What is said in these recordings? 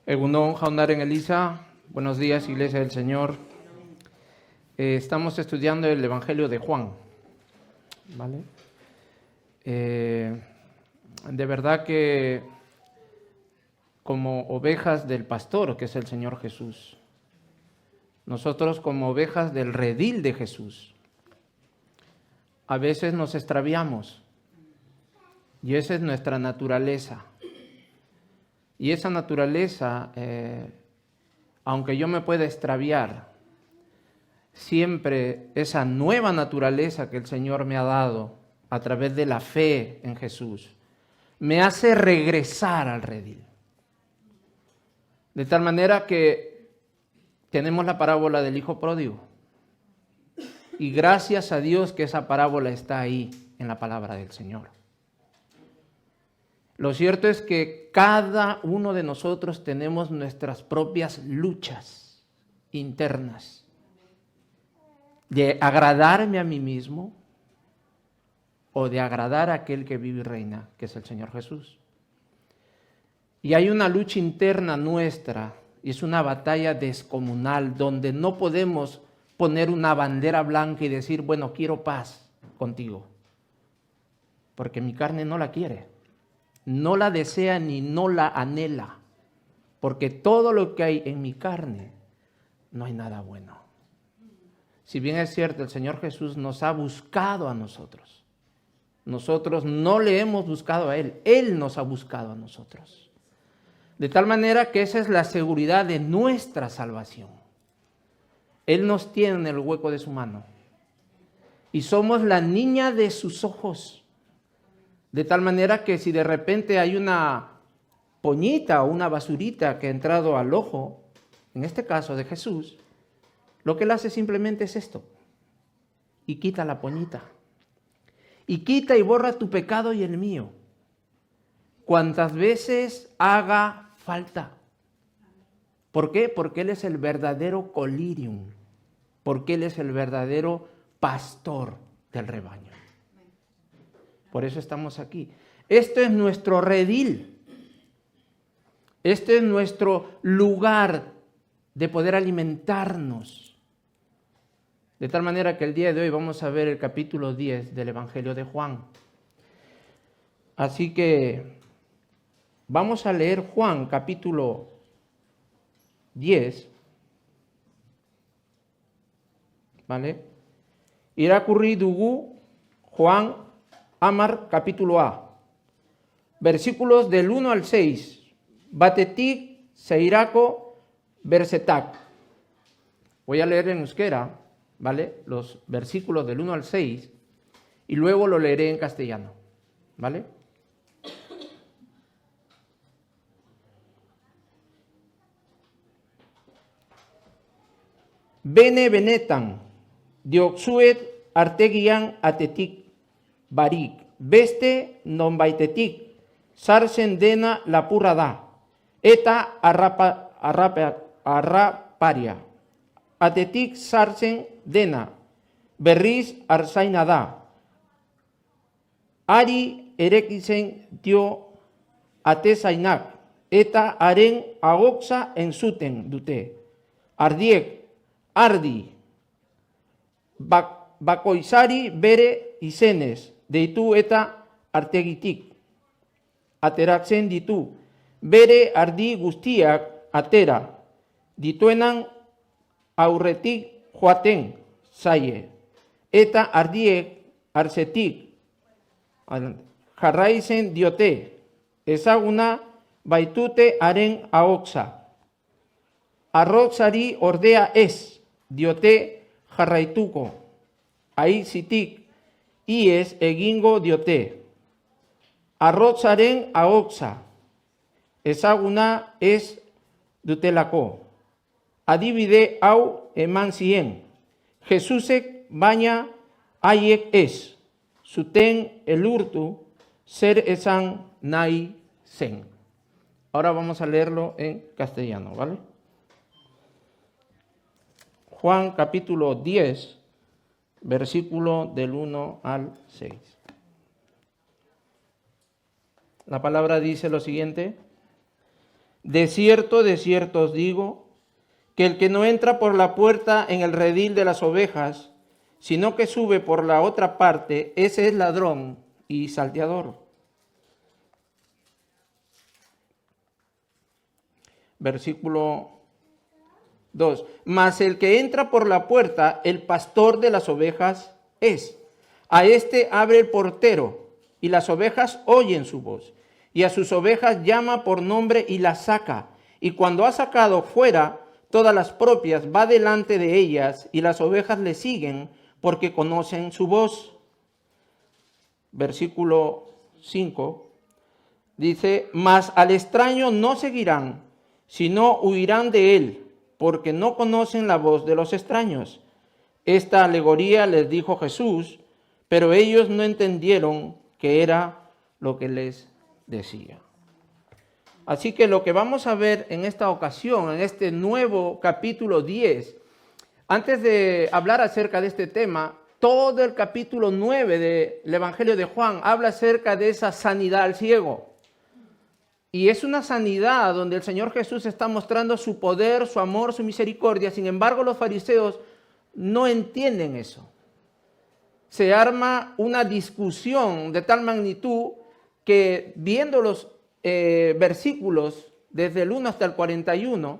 Egunon, Jaundaren Elisa, buenos días, Iglesia del Señor. Estamos estudiando el Evangelio de Juan, ¿vale? De verdad que como ovejas del pastor, que es el Señor Jesús, nosotros como ovejas del redil de Jesús, a veces nos extraviamos y esa es nuestra naturaleza. Y esa naturaleza, aunque yo me pueda extraviar, siempre esa nueva naturaleza que el Señor me ha dado a través de la fe en Jesús, me hace regresar al redil. De tal manera que tenemos la parábola del Hijo Pródigo. Y gracias a Dios que esa parábola está ahí en la palabra del Señor. Lo cierto es que cada uno de nosotros tenemos nuestras propias luchas internas de agradarme a mí mismo o de agradar a aquel que vive y reina, que es el Señor Jesús. Y hay una lucha interna nuestra, y es una batalla descomunal donde no podemos poner una bandera blanca y decir, bueno, quiero paz contigo, porque mi carne no la quiere. No la desea ni no la anhela, porque todo lo que hay en mi carne no hay nada bueno. Si bien es cierto, el Señor Jesús nos ha buscado a nosotros. Nosotros no le hemos buscado a Él, Él nos ha buscado a nosotros. De tal manera que esa es la seguridad de nuestra salvación. Él nos tiene en el hueco de su mano y somos la niña de sus ojos. De tal manera que si de repente hay una poñita o una basurita que ha entrado al ojo, en este caso de Jesús, lo que él hace simplemente es esto, y quita la poñita, y quita y borra tu pecado y el mío, cuantas veces haga falta. ¿Por qué? Porque él es el verdadero colirium, porque él es el verdadero pastor del rebaño. Por eso estamos aquí. Esto es nuestro redil. Este es nuestro lugar de poder alimentarnos. De tal manera que el día de hoy vamos a ver el capítulo 10 del Evangelio de Juan. Así que vamos a leer Juan capítulo 10. ¿Vale? Irakurri dugu Juan Amar capítulo A, versículos del 1 al 6, Batetik, Seirako, Bersetak. Voy a leer en euskera, ¿vale? Los versículos del 1 al 6 y luego lo leeré en castellano, ¿vale? Bene benetan, dioksuet artegian atetik, barik, beste nonbaitetik, sartzen dena lapurra da, eta arraparia. Atetik sartzen dena, berriz arzaina da. Ari erekitzen dio atezainak, eta haren agokza entzuten dute. Ardiek, ardi, bakoitzari bere izenez, deitu eta artegitik. Ateratzen ditu, bere ardi guztiak atera, dituenan aurretik joaten zaie. Eta ardiek arzetik jarraitzen diote, ezaguna baitute haren ahotsa. Arrotzari ordea ez, diote jarraituko. Aizitik iez egingo diote. Arrotzaren ahotsa, ezaguna ez dutelako. Adibide hau eman zien, Jesusek baina haiek ez, zuten elurtu zer esan nahi zen. Ahora vamos a leerlo en castellano, ¿vale? Juan capítulo 10, versículo del 1 al 6. La palabra dice lo siguiente: de cierto os digo, que el que no entra por la puerta en el redil de las ovejas, sino que sube por la otra parte, ese es ladrón y salteador. Versículo 2. Mas el que entra por la puerta, el pastor de las ovejas es. A este abre el portero, y las ovejas oyen su voz. Y a sus ovejas llama por nombre y las saca. Y cuando ha sacado fuera todas las propias, va delante de ellas, y las ovejas le siguen, porque conocen su voz. Versículo 5. Dice, mas al extraño no seguirán, sino huirán de él, porque no conocen la voz de los extraños. Esta alegoría les dijo Jesús, pero ellos no entendieron qué era lo que les decía. Así que lo que vamos a ver en esta ocasión, en este nuevo capítulo 10, antes de hablar acerca de este tema, todo el capítulo 9 del Evangelio de Juan habla acerca de esa sanidad al ciego. Y es una sanidad donde el Señor Jesús está mostrando su poder, su amor, su misericordia. Sin embargo, los fariseos no entienden eso. Se arma una discusión de tal magnitud que viendo los versículos desde el 1 hasta el 41,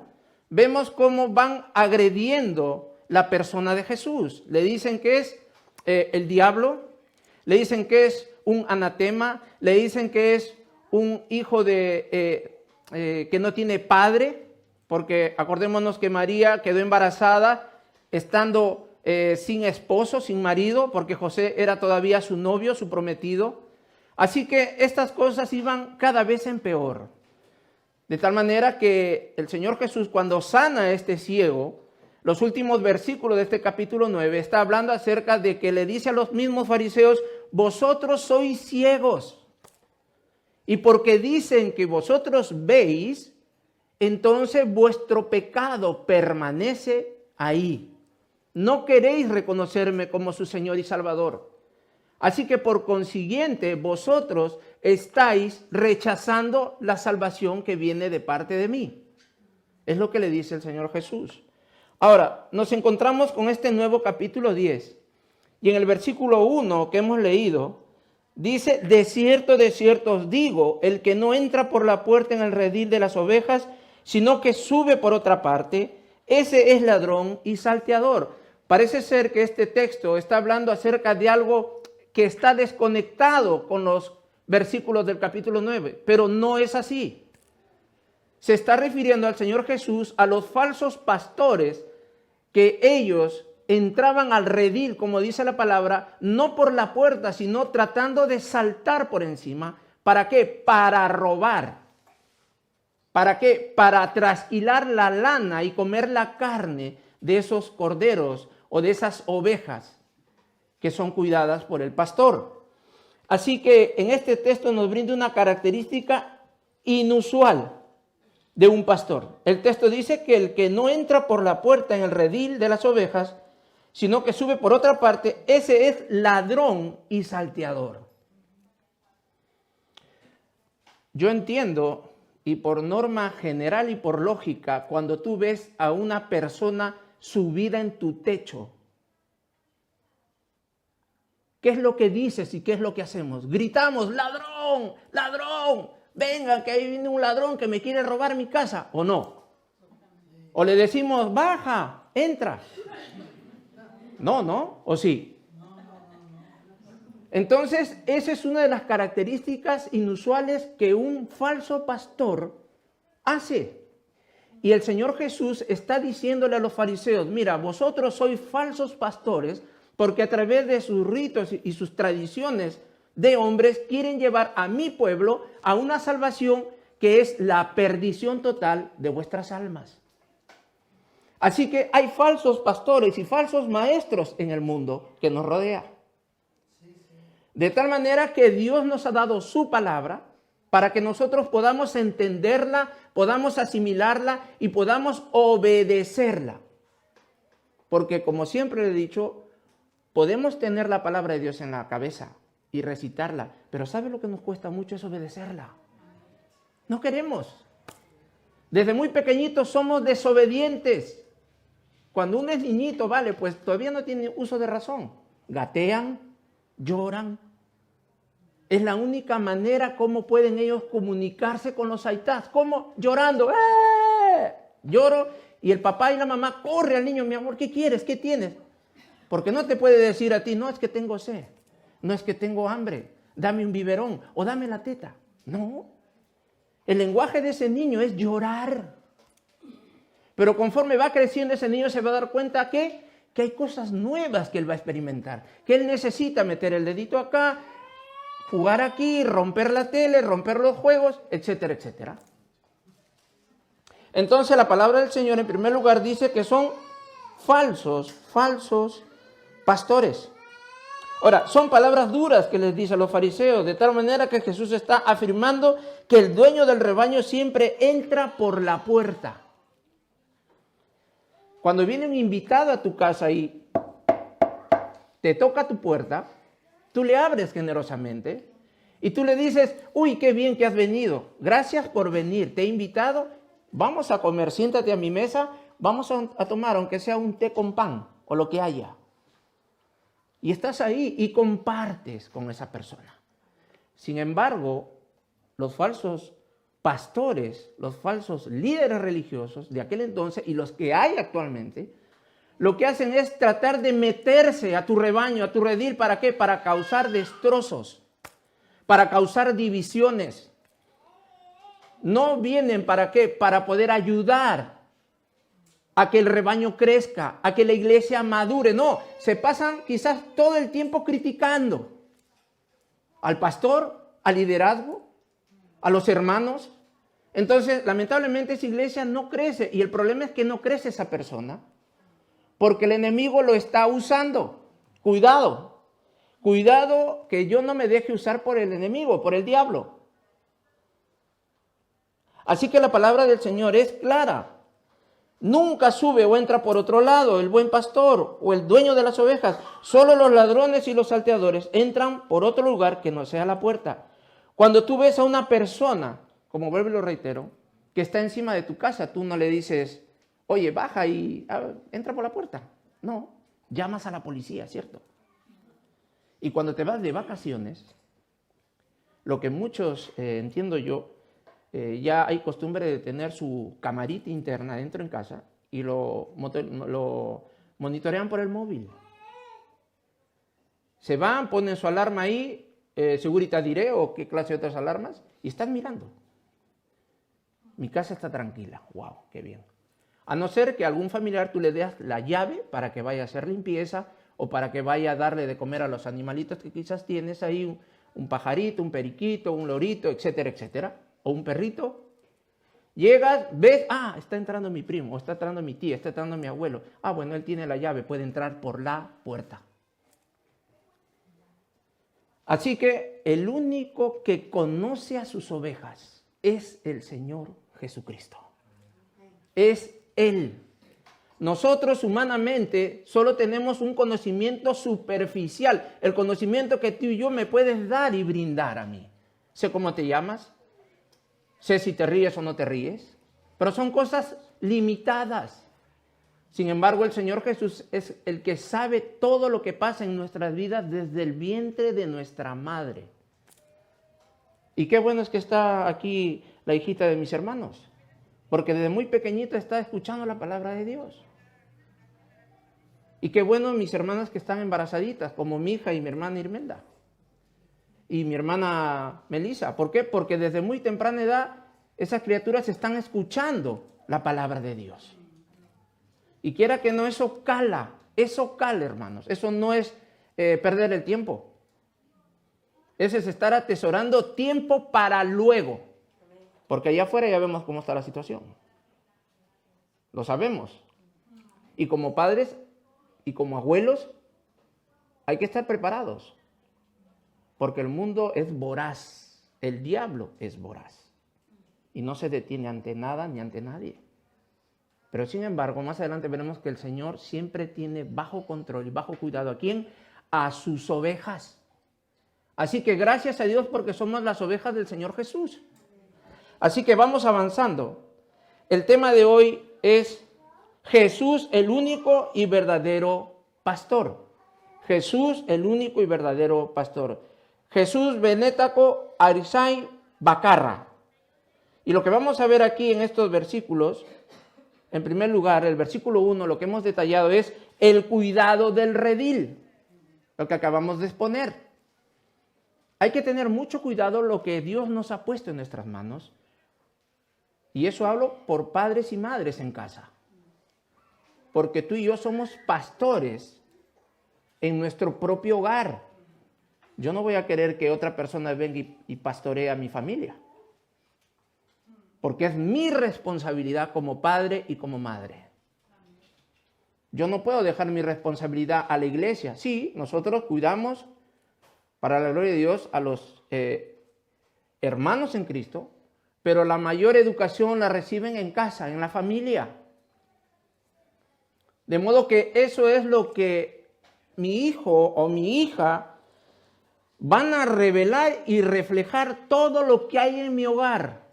vemos cómo van agrediendo la persona de Jesús. Le dicen que es el diablo, le dicen que es un anatema, le dicen que es un hijo que no tiene padre, porque acordémonos que María quedó embarazada estando sin esposo, sin marido, porque José era todavía su novio, su prometido. Así que estas cosas iban cada vez en peor. De tal manera que el Señor Jesús, cuando sana a este ciego, los últimos versículos de este capítulo 9, está hablando acerca de que le dice a los mismos fariseos, vosotros sois ciegos. Y porque dicen que vosotros veis, entonces vuestro pecado permanece ahí. No queréis reconocerme como su Señor y Salvador. Así que por consiguiente vosotros estáis rechazando la salvación que viene de parte de mí. Es lo que le dice el Señor Jesús. Ahora, nos encontramos con este nuevo capítulo 10. Y en el versículo 1 que hemos leído, dice, de cierto os digo, el que no entra por la puerta en el redil de las ovejas, sino que sube por otra parte, ese es ladrón y salteador. Parece ser que este texto está hablando acerca de algo que está desconectado con los versículos del capítulo 9, pero no es así. Se está refiriendo al Señor Jesús a los falsos pastores que ellos entraban al redil, como dice la palabra, no por la puerta, sino tratando de saltar por encima. ¿Para qué? Para robar. ¿Para qué? Para trasquilar la lana y comer la carne de esos corderos o de esas ovejas que son cuidadas por el pastor. Así que en este texto nos brinda una característica inusual de un pastor. El texto dice que el que no entra por la puerta en el redil de las ovejas, sino que sube por otra parte, ese es ladrón y salteador. Yo entiendo, y por norma general y por lógica, cuando tú ves a una persona subida en tu techo, ¿qué es lo que dices y qué es lo que hacemos? Gritamos, ladrón, ladrón, venga que ahí viene un ladrón que me quiere robar mi casa, ¿o no? O le decimos, baja, entra. No, ¿o sí? Entonces, esa es una de las características inusuales que un falso pastor hace. Y el Señor Jesús está diciéndole a los fariseos, mira, vosotros sois falsos pastores porque a través de sus ritos y sus tradiciones de hombres quieren llevar a mi pueblo a una salvación que es la perdición total de vuestras almas. Así que hay falsos pastores y falsos maestros en el mundo que nos rodea. De tal manera que Dios nos ha dado su palabra para que nosotros podamos entenderla, podamos asimilarla y podamos obedecerla. Porque como siempre le he dicho, podemos tener la palabra de Dios en la cabeza y recitarla, pero ¿sabe lo que nos cuesta mucho? Es obedecerla. No queremos. Desde muy pequeñitos somos desobedientes. Cuando uno es niñito, vale, pues todavía no tiene uso de razón. Gatean, lloran. Es la única manera como pueden ellos comunicarse con los aitás. ¿Cómo? Llorando. ¡Eh! Lloro y el papá y la mamá corre al niño. Mi amor, ¿qué quieres? ¿Qué tienes? Porque no te puede decir a ti, no es que tengo sed, no es que tengo hambre, dame un biberón o dame la teta. No. El lenguaje de ese niño es llorar. Pero conforme va creciendo ese niño se va a dar cuenta que hay cosas nuevas que él va a experimentar. Que él necesita meter el dedito acá, jugar aquí, romper la tele, romper los juegos, etcétera, etcétera. Entonces la palabra del Señor en primer lugar dice que son falsos pastores. Ahora, son palabras duras que les dice a los fariseos, de tal manera que Jesús está afirmando que el dueño del rebaño siempre entra por la puerta. Cuando viene un invitado a tu casa y te toca tu puerta, tú le abres generosamente y tú le dices, uy, qué bien que has venido, gracias por venir, te he invitado, vamos a comer, siéntate a mi mesa, vamos a tomar aunque sea un té con pan o lo que haya. Y estás ahí y compartes con esa persona. Sin embargo, los falsos pastores, los falsos líderes religiosos de aquel entonces y los que hay actualmente, lo que hacen es tratar de meterse a tu rebaño, a tu redil. ¿Para qué? Para causar destrozos, para causar divisiones. No vienen ¿para qué? Para poder ayudar a que el rebaño crezca, a que la iglesia madure. No, se pasan quizás todo el tiempo criticando al pastor, al liderazgo, a los hermanos. Entonces, lamentablemente esa iglesia no crece y el problema es que no crece esa persona porque el enemigo lo está usando. Cuidado, cuidado que yo no me deje usar por el enemigo, por el diablo. Así que la palabra del Señor es clara. Nunca sube o entra por otro lado el buen pastor o el dueño de las ovejas. Solo los ladrones y los salteadores entran por otro lugar que no sea la puerta. Cuando tú ves a una persona, como vuelvo y lo reitero, que está encima de tu casa, tú no le dices, oye, baja y entra por la puerta. No, llamas a la policía, ¿cierto? Y cuando te vas de vacaciones, lo que muchos, entiendo yo, ya hay costumbre de tener su camarita interna dentro en casa y lo monitorean por el móvil. Se van, ponen su alarma ahí, Securitas Direct o qué clase de otras alarmas, y están mirando. Mi casa está tranquila. ¡Wow! ¡Qué bien! A no ser que a algún familiar tú le des la llave para que vaya a hacer limpieza o para que vaya a darle de comer a los animalitos que quizás tienes ahí, un pajarito, un periquito, un lorito, etcétera, etcétera. O un perrito, llegas, ves, está entrando mi primo, o está entrando mi tía, está entrando mi abuelo. Bueno, él tiene la llave, puede entrar por la puerta. Así que el único que conoce a sus ovejas es el Señor Jesucristo. Es Él. Nosotros humanamente solo tenemos un conocimiento superficial, el conocimiento que tú y yo me puedes dar y brindar a mí. Sé cómo te llamas. Sé si te ríes o no te ríes, pero son cosas limitadas. Sin embargo, el Señor Jesús es el que sabe todo lo que pasa en nuestras vidas desde el vientre de nuestra madre. Y qué bueno es que está aquí la hijita de mis hermanos, porque desde muy pequeñita está escuchando la palabra de Dios. Y qué bueno mis hermanas que están embarazaditas, como mi hija y mi hermana Irmelda. Y mi hermana Melissa. ¿Por qué? Porque desde muy temprana edad esas criaturas están escuchando la palabra de Dios. Y quiera que no, eso cala, hermanos. Eso no es perder el tiempo. Eso es estar atesorando tiempo para luego. Porque allá afuera ya vemos cómo está la situación. Lo sabemos. Y como padres y como abuelos hay que estar preparados. Porque el mundo es voraz, el diablo es voraz y no se detiene ante nada ni ante nadie. Pero sin embargo, más adelante veremos que el Señor siempre tiene bajo control y bajo cuidado ¿a quién? A sus ovejas. Así que gracias a Dios porque somos las ovejas del Señor Jesús. Así que vamos avanzando. el tema de hoy es Jesús, el único y verdadero pastor. Jesús, el único y verdadero pastor. Jesús Benétaco Arisay Bacarra. Y lo que vamos a ver aquí en estos versículos, en primer lugar, el versículo 1, lo que hemos detallado es el cuidado del redil, lo que acabamos de exponer. Hay que tener mucho cuidado lo que Dios nos ha puesto en nuestras manos. Y eso hablo por padres y madres en casa. Porque tú y yo somos pastores en nuestro propio hogar. Yo no voy a querer que otra persona venga y pastoree a mi familia. Porque es mi responsabilidad como padre y como madre. Yo no puedo dejar mi responsabilidad a la iglesia. Sí, nosotros cuidamos, para la gloria de Dios, a los hermanos en Cristo, pero la mayor educación la reciben en casa, en la familia. De modo que eso es lo que mi hijo o mi hija van a revelar y reflejar todo lo que hay en mi hogar.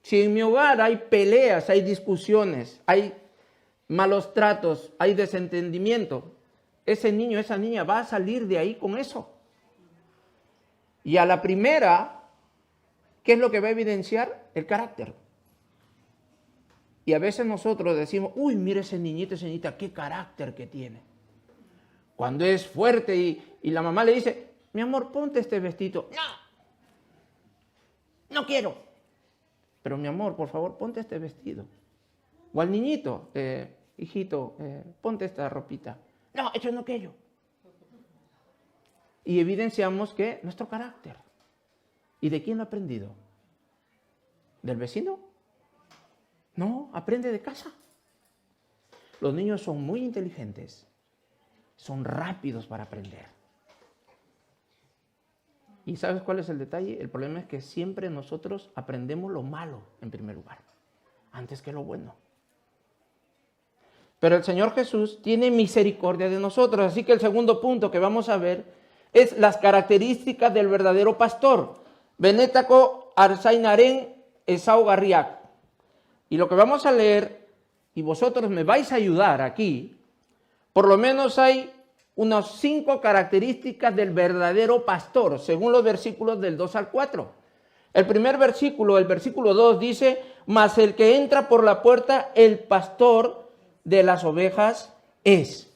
Si en mi hogar hay peleas, hay discusiones, hay malos tratos, hay desentendimiento, ese niño, esa niña va a salir de ahí con eso. Y a la primera, ¿qué es lo que va a evidenciar? El carácter. Y a veces nosotros decimos, uy, mira ese niñito, esa niñita, qué carácter que tiene. Cuando es fuerte y la mamá le dice, mi amor, ponte este vestido. No quiero. Pero mi amor, por favor, ponte este vestido. O al niñito, hijito, ponte esta ropita. No, eso no quiero. Y evidenciamos que nuestro carácter. ¿Y de quién lo ha aprendido? ¿Del vecino? No, aprende de casa. Los niños son muy inteligentes. Son rápidos para aprender. ¿Y sabes cuál es el detalle? El problema es que siempre nosotros aprendemos lo malo en primer lugar, antes que lo bueno. Pero el Señor Jesús tiene misericordia de nosotros. Así que el segundo punto que vamos a ver es las características del verdadero pastor. Benétaco Arzainaren Esau Garriak. Y lo que vamos a leer, y vosotros me vais a ayudar aquí, por lo menos hay unas 5 características del verdadero pastor, según los versículos del 2 al 4. El primer versículo, el versículo 2, dice, mas el que entra por la puerta, el pastor de las ovejas es.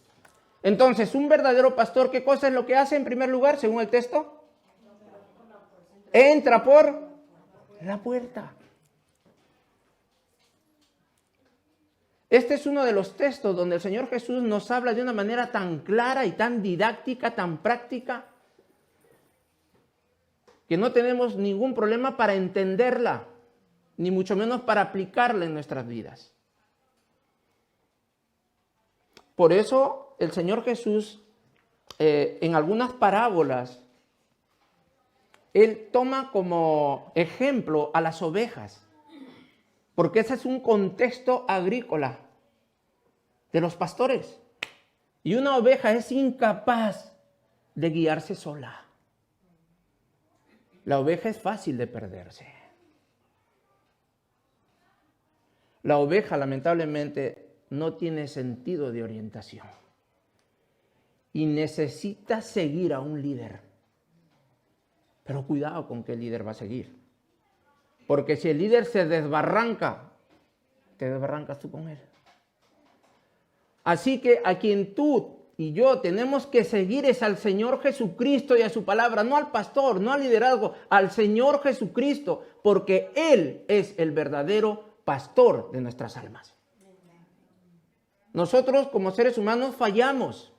Entonces, un verdadero pastor, ¿qué cosa es lo que hace en primer lugar, según el texto? Entra por la puerta. Este es uno de los textos donde el Señor Jesús nos habla de una manera tan clara y tan didáctica, tan práctica, que no tenemos ningún problema para entenderla, ni mucho menos para aplicarla en nuestras vidas. Por eso el Señor Jesús, en algunas parábolas, Él toma como ejemplo a las ovejas. Porque ese es un contexto agrícola de los pastores. Y una oveja es incapaz de guiarse sola. La oveja es fácil de perderse. La oveja, lamentablemente, no tiene sentido de orientación. Y necesita seguir a un líder. Pero cuidado con qué líder va a seguir. Porque si el líder se desbarranca, te desbarrancas tú con él. Así que a quien tú y yo tenemos que seguir es al Señor Jesucristo y a su palabra, no al pastor, no al liderazgo, al Señor Jesucristo, porque Él es el verdadero pastor de nuestras almas. Nosotros como seres humanos fallamos.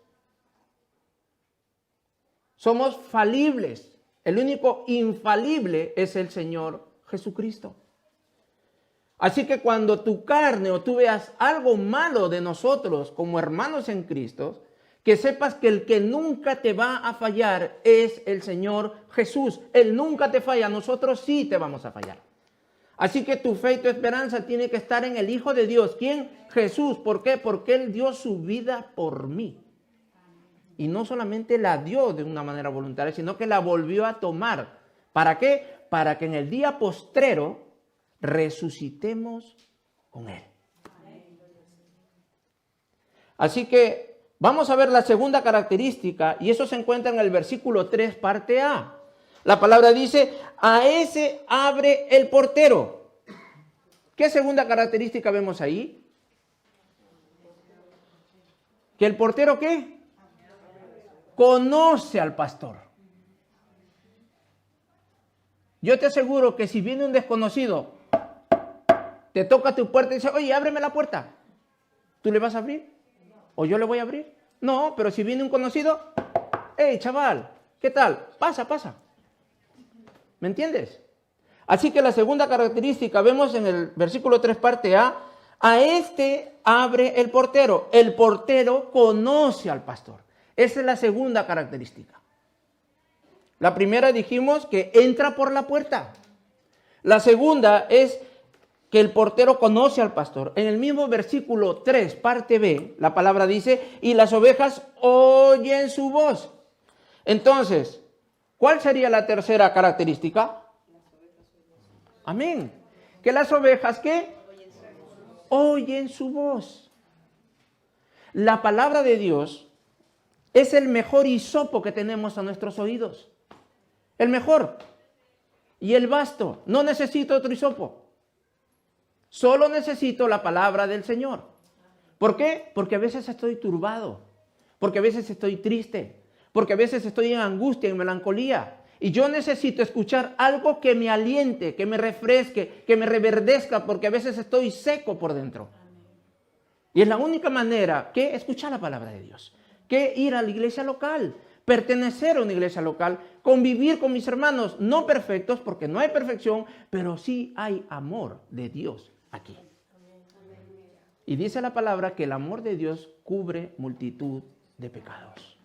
Somos falibles. El único infalible es el Señor Jesucristo. Así que cuando tu carne o tú veas algo malo de nosotros como hermanos en Cristo, que sepas que el que nunca te va a fallar es el Señor Jesús. Él nunca te falla, nosotros sí te vamos a fallar. Así que tu fe y tu esperanza tiene que estar en el Hijo de Dios. ¿Quién? Jesús. ¿Por qué? Porque Él dio su vida por mí. Y no solamente la dio de una manera voluntaria, sino que la volvió a tomar. ¿Para qué? Para que en el día postrero resucitemos con Él. Así que vamos a ver la segunda característica, y eso se encuentra en el versículo 3, parte A. La palabra dice, a ese abre el portero. ¿Qué segunda característica vemos ahí? ¿Que el portero qué? Conoce al pastor. Yo te aseguro que si viene un desconocido, te toca tu puerta y dice, oye, ábreme la puerta. ¿Tú le vas a abrir? ¿O yo le voy a abrir? No, pero si viene un conocido, hey, chaval, ¿qué tal? Pasa, pasa. ¿Me entiendes? Así que la segunda característica, vemos en el versículo 3, parte a este abre el portero. El portero conoce al pastor. Esa es la segunda característica. La primera dijimos que entra por la puerta. La segunda es que el portero conoce al pastor. En el mismo versículo 3, parte B, la palabra dice, y las ovejas oyen su voz. Entonces, ¿cuál sería la tercera característica? Amén. Que las ovejas, ¿qué? Oyen su voz. La palabra de Dios es el mejor hisopo que tenemos a nuestros oídos. El mejor. Y el basto. No necesito otro hisopo. Solo necesito la palabra del Señor. ¿Por qué? Porque a veces estoy turbado. Porque a veces estoy triste. Porque a veces estoy en angustia, en melancolía. Y yo necesito escuchar algo que me aliente, que me refresque, que me reverdezca, porque a veces estoy seco por dentro. Y es la única manera que escuchar la palabra de Dios, que ir a la iglesia local, pertenecer a una iglesia local, convivir con mis hermanos, no perfectos, porque no hay perfección, pero sí hay amor de Dios aquí. Y dice la palabra que el amor de Dios cubre multitud de pecados.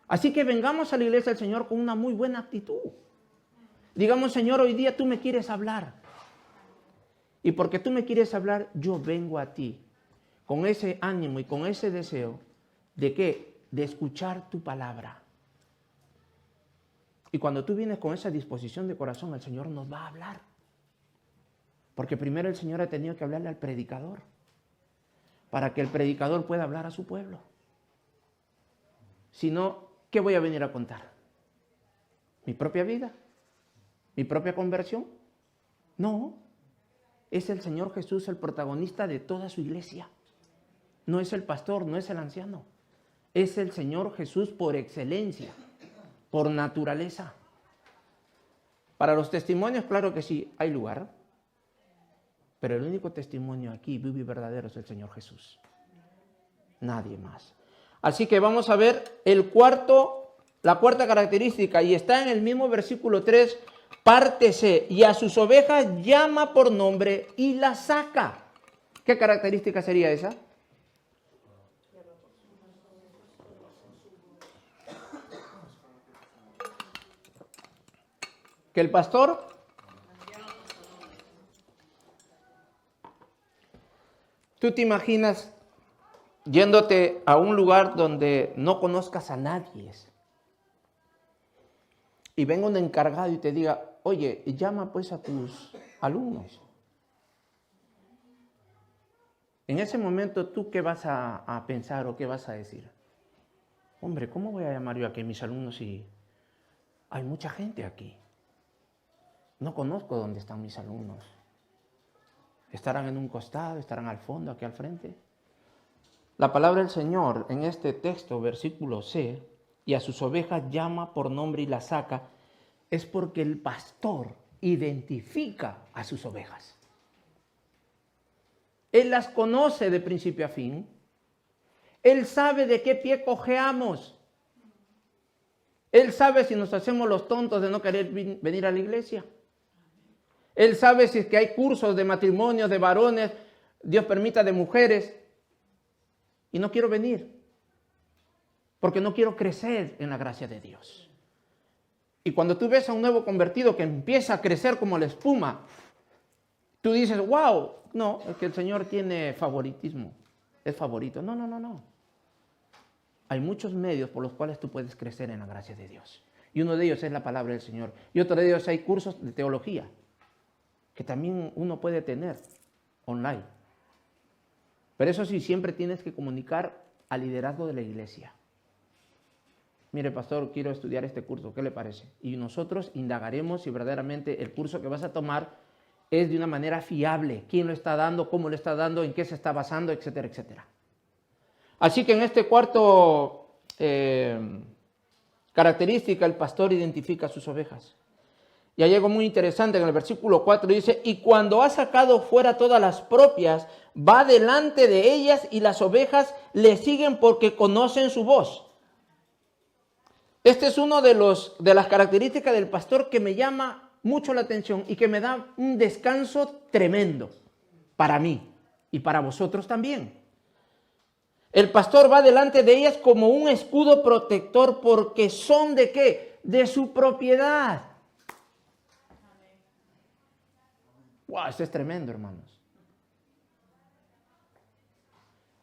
Así que vengamos a la iglesia del Señor con una muy buena actitud. Digamos, Señor, hoy día tú me quieres hablar. Y porque tú me quieres hablar, yo vengo a ti con ese ánimo y con ese deseo de ¿qué? De escuchar tu palabra. Y cuando tú vienes con esa disposición de corazón, el Señor nos va a hablar. Porque primero el Señor ha tenido que hablarle al predicador, para que el predicador pueda hablar a su pueblo. Si no, ¿qué voy a venir a contar? ¿Mi propia vida? ¿Mi propia conversión? No. Es el Señor Jesús el protagonista de toda su iglesia. No es el pastor, no es el anciano. Es el Señor Jesús por excelencia, por naturaleza. Para los testimonios, claro que sí, hay lugar. Pero el único testimonio aquí, vivo y verdadero, es el Señor Jesús. Nadie más. Así que vamos a ver la cuarta característica, y está en el mismo versículo 3, parte C. Y a sus ovejas llama por nombre y las saca. ¿Qué característica sería esa? Que el pastor ¿tú te imaginas yéndote a un lugar donde no conozcas a nadie y venga un encargado y te diga, oye, llama pues a tus alumnos? En ese momento, ¿tú qué vas a pensar o qué vas a decir? Hombre, ¿cómo voy a llamar yo aquí a mis alumnos si hay mucha gente aquí? No conozco dónde están mis alumnos. ¿Estarán en un costado? ¿Estarán al fondo, aquí al frente? La palabra del Señor en este texto, versículo C, y a sus ovejas llama por nombre y las saca, es porque el pastor identifica a sus ovejas. Él las conoce de principio a fin. Él sabe de qué pie cojeamos. Él sabe si nos hacemos los tontos de no querer venir a la iglesia. Él sabe si es que hay cursos de matrimonios, de varones, Dios permita, de mujeres. Y no quiero venir, porque no quiero crecer en la gracia de Dios. Y cuando tú ves a un nuevo convertido que empieza a crecer como la espuma, tú dices, wow, no, es que el Señor tiene favoritismo, es favorito. No, no, no, no. Hay muchos medios por los cuales tú puedes crecer en la gracia de Dios. Y uno de ellos es la palabra del Señor. Y otro de ellos hay cursos de teología, que también uno puede tener online. Pero eso sí, siempre tienes que comunicar al liderazgo de la iglesia. Mire, pastor, quiero estudiar este curso, ¿qué le parece? Y nosotros indagaremos si verdaderamente el curso que vas a tomar es de una manera fiable. ¿Quién lo está dando? ¿Cómo lo está dando? ¿En qué se está basando? Etcétera, etcétera. Así que en este cuarto característica, el pastor identifica a sus ovejas. Y hay algo muy interesante en el versículo 4, dice, y cuando ha sacado fuera todas las propias, va delante de ellas y las ovejas le siguen porque conocen su voz. Este es uno de las características del pastor que me llama mucho la atención y que me da un descanso tremendo para mí y para vosotros también. El pastor va delante de ellas como un escudo protector porque son ¿de qué? De su propiedad. Wow, esto es tremendo, hermanos.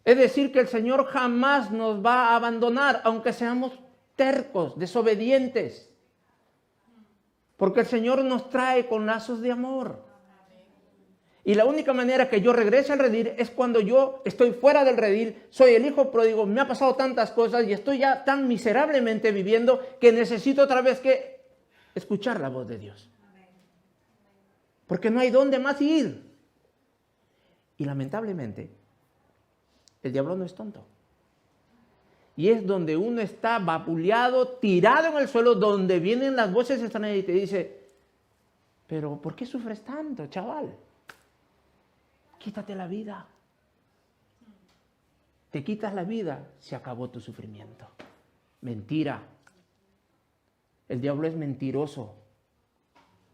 Es decir, que el Señor jamás nos va a abandonar, aunque seamos tercos, desobedientes. Porque el Señor nos trae con lazos de amor. Y la única manera que yo regrese al redil es cuando yo estoy fuera del redil, soy el hijo pródigo, me ha pasado tantas cosas y estoy ya tan miserablemente viviendo que necesito otra vez que escuchar la voz de Dios. Porque no hay dónde más ir. Y lamentablemente, el diablo no es tonto. Y es donde uno está vapuleado, tirado en el suelo, donde vienen las voces extrañas y te dice, pero ¿por qué sufres tanto, chaval? Quítate la vida. Te quitas la vida, se acabó tu sufrimiento. Mentira. El diablo es mentiroso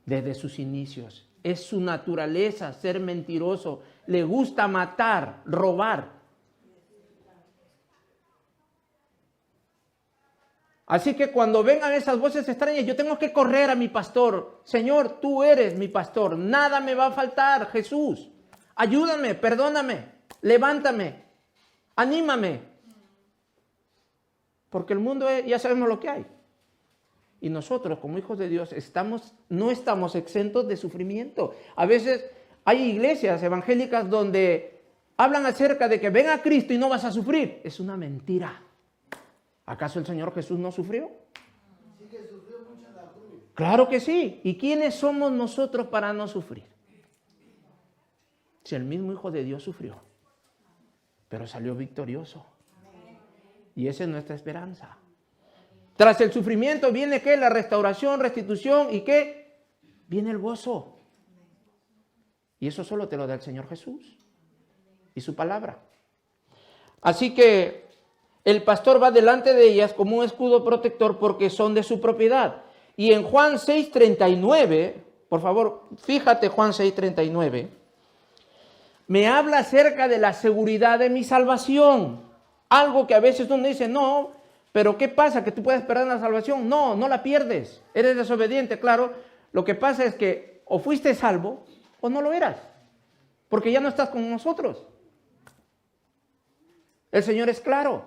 desde sus inicios. Es su naturaleza ser mentiroso. Le gusta matar, robar. Así que cuando vengan esas voces extrañas, yo tengo que correr a mi pastor. Señor, tú eres mi pastor. Nada me va a faltar, Jesús. Ayúdame, perdóname, levántame, anímame. Porque el mundo ya sabemos lo que hay. Y nosotros, como hijos de Dios, no estamos exentos de sufrimiento. A veces hay iglesias evangélicas donde hablan acerca de que ven a Cristo y no vas a sufrir. Es una mentira. ¿Acaso el Señor Jesús no sufrió? Sí que sufrió mucho en la cruz. Claro que sí. ¿Y quiénes somos nosotros para no sufrir? Si el mismo Hijo de Dios sufrió, pero salió victorioso. Y esa es nuestra esperanza. Tras el sufrimiento viene ¿qué? La restauración, restitución y ¿qué? Viene el gozo. Y eso solo te lo da el Señor Jesús y su palabra. Así que el pastor va delante de ellas como un escudo protector porque son de su propiedad. Y en Juan 6:39, por favor, fíjate Juan 6:39, me habla acerca de la seguridad de mi salvación. Algo que a veces uno dice, no, pero ¿qué pasa? ¿Que tú puedes perder la salvación? No, no la pierdes. Eres desobediente, claro. Lo que pasa es que o fuiste salvo o no lo eras. Porque ya no estás con nosotros. El Señor es claro.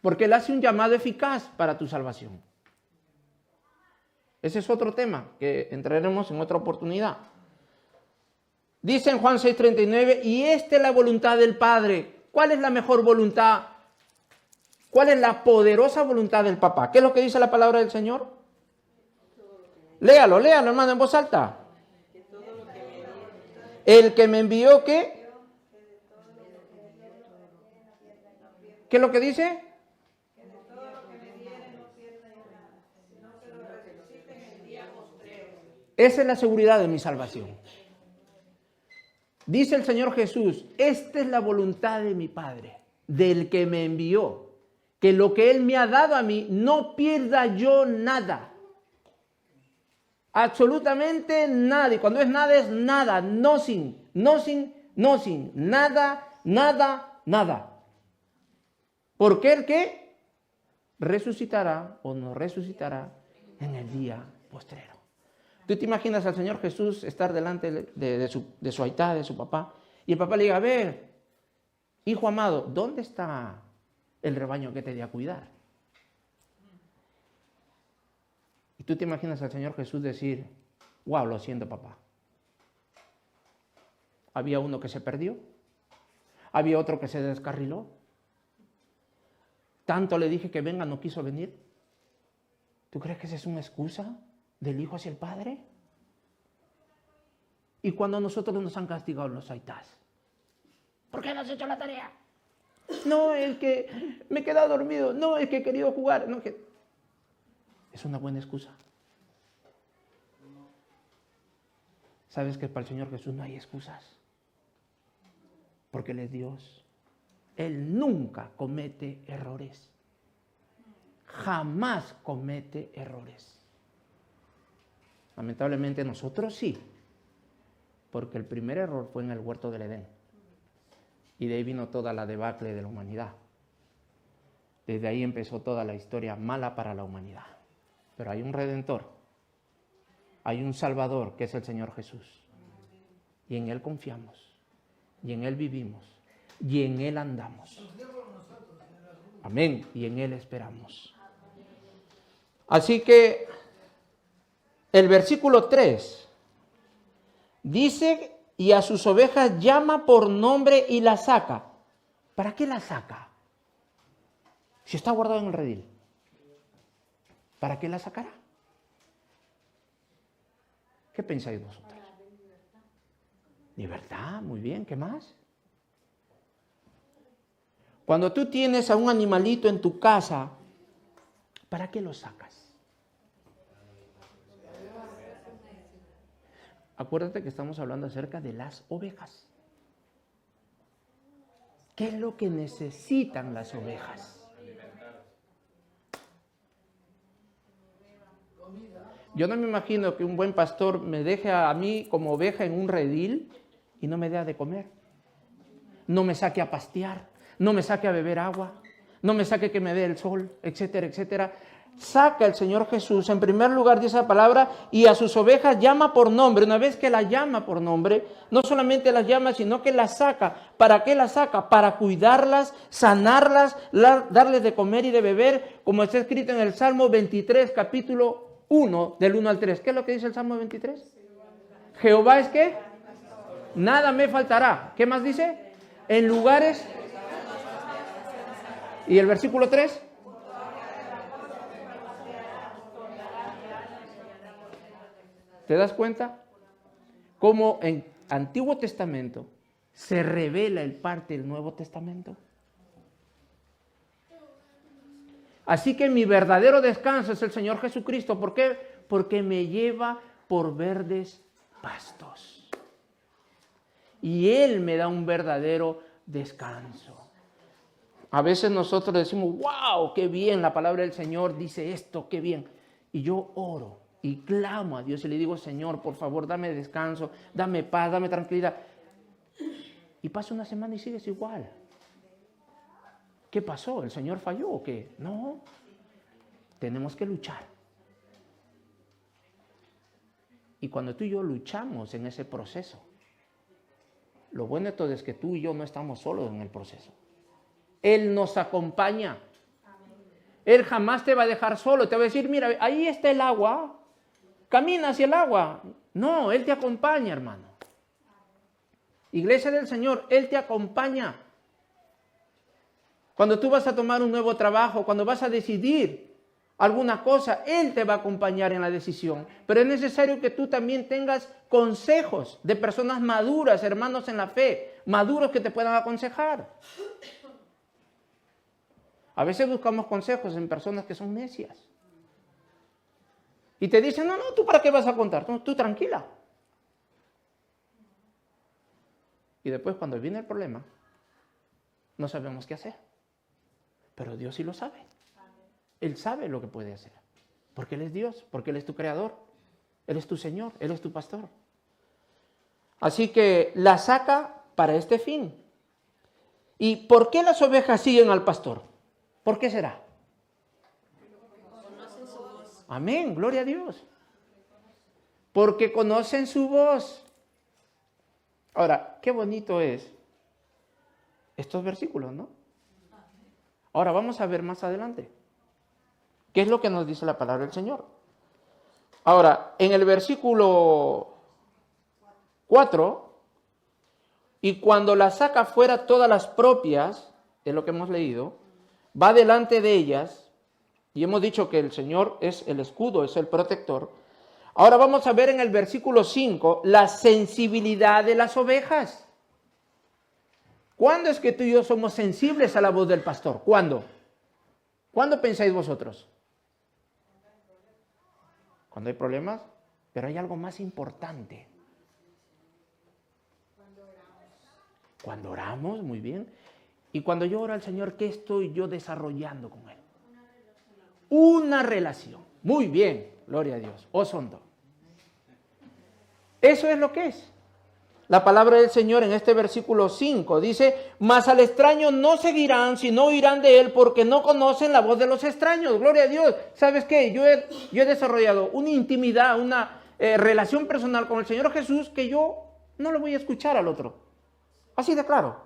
Porque Él hace un llamado eficaz para tu salvación. Ese es otro tema que entraremos en otra oportunidad. Dice en Juan 6:39, y esta es la voluntad del Padre. ¿Cuál es la mejor voluntad? ¿Cuál es la poderosa voluntad del Papá? ¿Qué es lo que dice la palabra del Señor? Léalo, hermano, en voz alta. El que me envió, ¿qué? ¿Qué es lo que dice? Esa es la seguridad de mi salvación. Dice el Señor Jesús, esta es la voluntad de mi Padre, del que me envió, que lo que Él me ha dado a mí, no pierda yo nada. Absolutamente nada. Y cuando es nada, es nada. Nothing, nada. Porque el que resucitará o no resucitará en el día postrero. ¿Tú te imaginas al Señor Jesús estar delante de su aitá, de su papá? Y el papá le diga, a ver, hijo amado, ¿dónde está el rebaño que te di a cuidar? Y tú te imaginas al Señor Jesús decir, Wow, lo siento, papá. Había uno que se perdió. Había otro que se descarriló. Tanto le dije que venga, no quiso venir. ¿Tú crees que esa es una excusa del hijo hacia el padre? Y cuando a nosotros nos han castigado los aitás, ¿por qué no has hecho la tarea? No, es que me he quedado dormido. No, es que he querido jugar. No, que... Es una buena excusa. ¿Sabes que para el Señor Jesús no hay excusas? Porque Él es Dios. Él nunca comete errores. Jamás comete errores. Lamentablemente nosotros sí. Porque el primer error fue en el huerto del Edén. Y de ahí vino toda la debacle de la humanidad. Desde ahí empezó toda la historia mala para la humanidad. Pero hay un Redentor. Hay un Salvador que es el Señor Jesús. Y en Él confiamos. Y en Él vivimos. Y en Él andamos. Amén. Y en Él esperamos. Así que el versículo 3 dice, y a sus ovejas llama por nombre y las saca. ¿Para qué las saca? Si está guardado en el redil. ¿Para qué las sacará? ¿Qué pensáis vosotros? Libertad, muy bien, ¿qué más? Cuando tú tienes a un animalito en tu casa, ¿para qué lo sacas? Acuérdate que estamos hablando acerca de las ovejas. ¿Qué es lo que necesitan las ovejas? Yo no me imagino que un buen pastor me deje a mí como oveja en un redil y no me dé de comer. No me saque a pastear, no me saque a beber agua, no me saque que me dé el sol, etcétera, etcétera. Saca el Señor Jesús, en primer lugar dice la palabra, y a sus ovejas llama por nombre. Una vez que las llama por nombre, no solamente las llama, sino que las saca. ¿Para qué las saca? Para cuidarlas, sanarlas, darles de comer y de beber, como está escrito en el Salmo 23, capítulo 1, del 1 al 3. ¿Qué es lo que dice el Salmo 23? Jehová es ¿qué? Nada me faltará. ¿Qué más dice? En lugares... ¿Y el versículo 3? ¿Te das cuenta? Cómo en Antiguo Testamento se revela el parte del Nuevo Testamento. Así que mi verdadero descanso es el Señor Jesucristo. ¿Por qué? Porque me lleva por verdes pastos. Y Él me da un verdadero descanso. A veces nosotros decimos, wow, qué bien, la palabra del Señor dice esto, qué bien. Y yo oro y clamo a Dios y le digo, Señor, por favor, dame descanso, dame paz, dame tranquilidad. Y pasa una semana y sigues igual. ¿Qué pasó? ¿El Señor falló o qué? No, tenemos que luchar. Y cuando tú y yo luchamos en ese proceso, lo bueno de todo es que tú y yo no estamos solos en el proceso. Él nos acompaña. Él jamás te va a dejar solo. Te va a decir, mira, ahí está el agua. Camina hacia el agua. No, Él te acompaña, hermano. Iglesia del Señor, Él te acompaña. Cuando tú vas a tomar un nuevo trabajo, cuando vas a decidir alguna cosa, Él te va a acompañar en la decisión. Pero es necesario que tú también tengas consejos de personas maduras, hermanos en la fe, maduros que te puedan aconsejar. A veces buscamos consejos en personas que son necias. Y te dicen, no, ¿tú para qué vas a contar? No, tú tranquila. Y después cuando viene el problema, no sabemos qué hacer. Pero Dios sí lo sabe. Él sabe lo que puede hacer. Porque Él es Dios, porque Él es tu creador. Él es tu Señor, Él es tu pastor. Así que la saca para este fin. ¿Y por qué las ovejas siguen al pastor? ¿Por qué será? Amén, gloria a Dios. Porque conocen su voz. Ahora, qué bonito es estos versículos, ¿no? Ahora vamos a ver más adelante. ¿Qué es lo que nos dice la palabra del Señor? Ahora, en el versículo 4, y cuando las saca fuera todas las propias, es lo que hemos leído, va delante de ellas, y hemos dicho que el Señor es el escudo, es el protector. Ahora vamos a ver en el versículo 5 la sensibilidad de las ovejas. ¿Cuándo es que tú y yo somos sensibles a la voz del pastor? ¿Cuándo? ¿Cuándo pensáis vosotros? ¿Cuando hay problemas? Pero hay algo más importante. Cuando oramos, muy bien. Y cuando yo oro al Señor, ¿qué estoy yo desarrollando con Él? Una relación. Muy bien, gloria a Dios. Osondo. Eso es lo que es. La palabra del Señor en este versículo 5 dice, mas al extraño no seguirán, sino oirán de él, porque no conocen la voz de los extraños. Gloria a Dios. ¿Sabes qué? Yo he desarrollado una intimidad, una relación personal con el Señor Jesús que yo no le voy a escuchar al otro. Así de claro.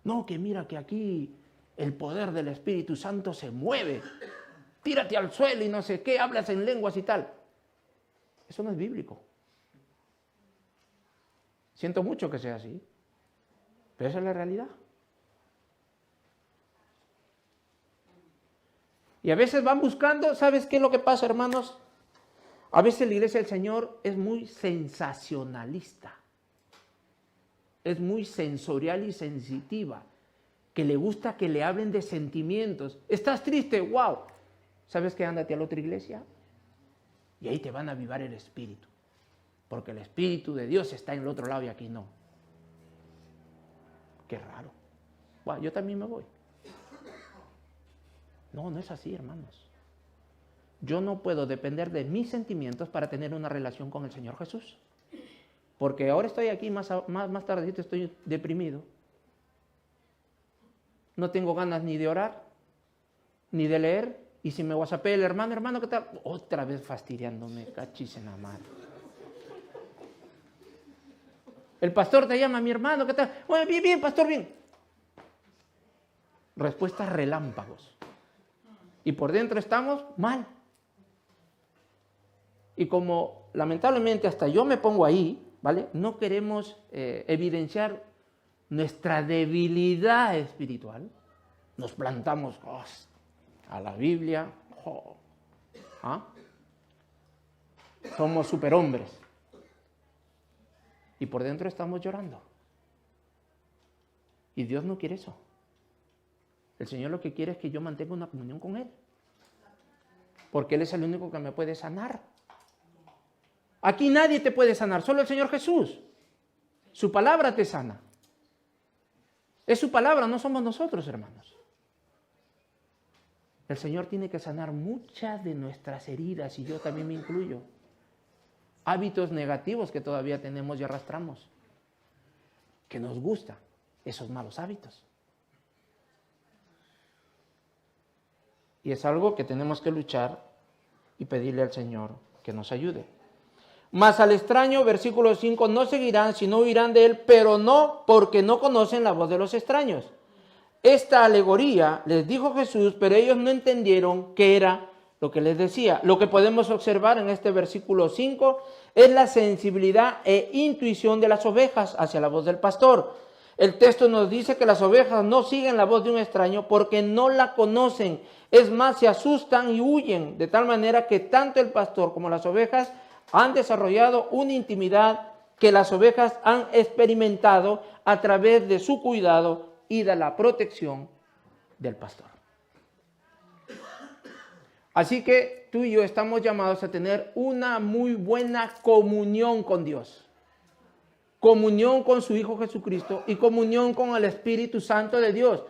No, que mira que aquí el poder del Espíritu Santo se mueve. Tírate al suelo y no sé qué, hablas en lenguas y tal. Eso no es bíblico. Siento mucho que sea así, pero esa es la realidad. Y a veces van buscando, ¿sabes qué es lo que pasa, hermanos? A veces la iglesia del Señor es muy sensacionalista, es muy sensorial y sensitiva, que le gusta que le hablen de sentimientos. ¿Estás triste? ¡Wow! ¿Sabes qué? Ándate a la otra iglesia y ahí te van a avivar el espíritu. Porque el Espíritu de Dios está en el otro lado y aquí no. Qué raro. Bueno, yo también me voy. No, no es así, hermanos. Yo no puedo depender de mis sentimientos para tener una relación con el Señor Jesús. Porque ahora estoy aquí, más tardecito estoy deprimido. No tengo ganas ni de orar, ni de leer. Y si me whatsappea el hermano, ¿qué tal? Otra vez fastidiándome, cachis en la madre. El pastor te llama, mi hermano, ¿qué tal? Bueno, bien, pastor, bien. Respuestas relámpagos. Y por dentro estamos mal. Y como lamentablemente hasta yo me pongo ahí, ¿vale? No queremos evidenciar nuestra debilidad espiritual. Nos plantamos a la Biblia. Somos superhombres. Y por dentro estamos llorando. Y Dios no quiere eso. El Señor lo que quiere es que yo mantenga una comunión con Él. Porque Él es el único que me puede sanar. Aquí nadie te puede sanar, solo el Señor Jesús. Su palabra te sana. Es su palabra, no somos nosotros, hermanos. El Señor tiene que sanar muchas de nuestras heridas y yo también me incluyo. Hábitos negativos que todavía tenemos y arrastramos, que nos gusta esos malos hábitos. Y es algo que tenemos que luchar y pedirle al Señor que nos ayude. Mas al extraño, versículo 5, no seguirán, sino oirán de él, pero no porque no conocen la voz de los extraños. Esta alegoría les dijo Jesús, pero ellos no entendieron qué era lo que les decía. Lo que podemos observar en este versículo 5 es la sensibilidad e intuición de las ovejas hacia la voz del pastor. El texto nos dice que las ovejas no siguen la voz de un extraño porque no la conocen. Es más, se asustan y huyen, de tal manera que tanto el pastor como las ovejas han desarrollado una intimidad que las ovejas han experimentado a través de su cuidado y de la protección del pastor. Así que tú y yo estamos llamados a tener una muy buena comunión con Dios. Comunión con su Hijo Jesucristo y comunión con el Espíritu Santo de Dios.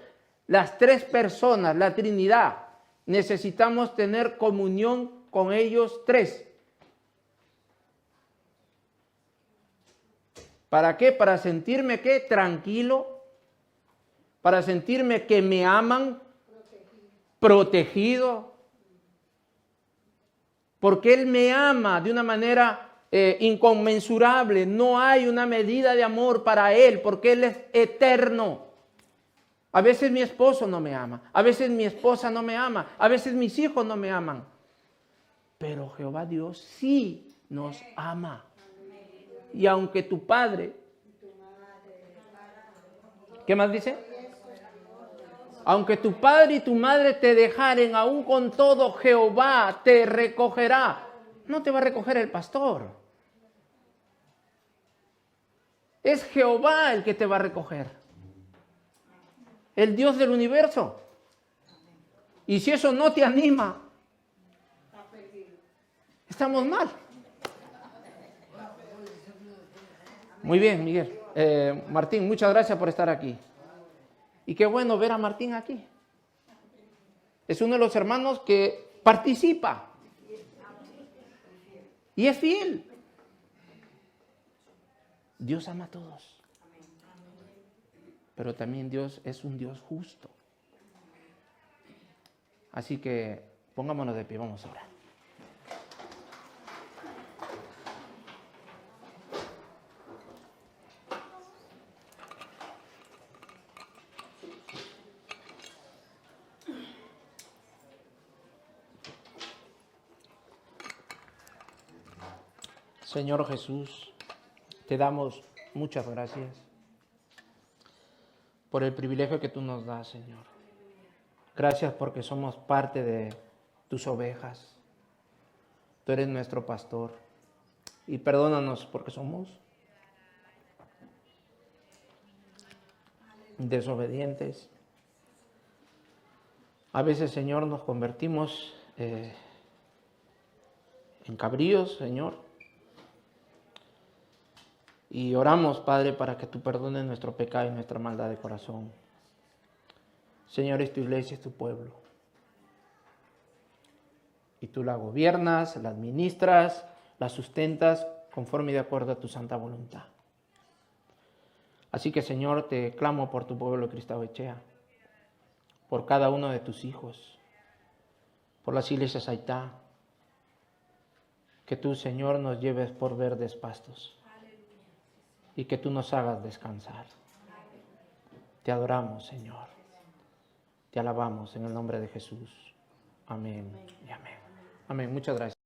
Las tres personas, la Trinidad, necesitamos tener comunión con ellos tres. ¿Para qué? Para sentirme ¿qué? Tranquilo, para sentirme que me aman, protegido, porque Él me ama de una manera inconmensurable. No hay una medida de amor para Él, porque Él es eterno. A veces mi esposo no me ama, a veces mi esposa no me ama, a veces mis hijos no me aman. Pero Jehová Dios sí nos ama. Y aunque tu padre, ¿qué más dice? Aunque tu padre y tu madre te dejaren, aún con todo Jehová te recogerá. No te va a recoger el pastor. Es Jehová el que te va a recoger. El Dios del universo. Y si eso no te anima, estamos mal. Muy bien, Miguel. Martín, muchas gracias por estar aquí. Y qué bueno ver a Martín aquí. Es uno de los hermanos que participa. Y es fiel. Dios ama a todos. Pero también Dios es un Dios justo. Así que pongámonos de pie, vamos a orar. Señor Jesús, te damos muchas gracias por el privilegio que tú nos das, Señor. Gracias porque somos parte de tus ovejas. Tú eres nuestro pastor. Y perdónanos porque somos desobedientes. A veces, Señor, nos convertimos en cabríos, Señor. Y oramos, Padre, para que tú perdones nuestro pecado y nuestra maldad de corazón. Señor, es tu iglesia, es tu pueblo. Y tú la gobiernas, la administras, la sustentas conforme y de acuerdo a tu santa voluntad. Así que, Señor, te clamo por tu pueblo Cristo Echea, por cada uno de tus hijos, por las iglesias Aitá, que tú, Señor, nos lleves por verdes pastos y que tú nos hagas descansar. Te adoramos, Señor. Te alabamos en el nombre de Jesús. Amén y amén. Amén. Muchas gracias.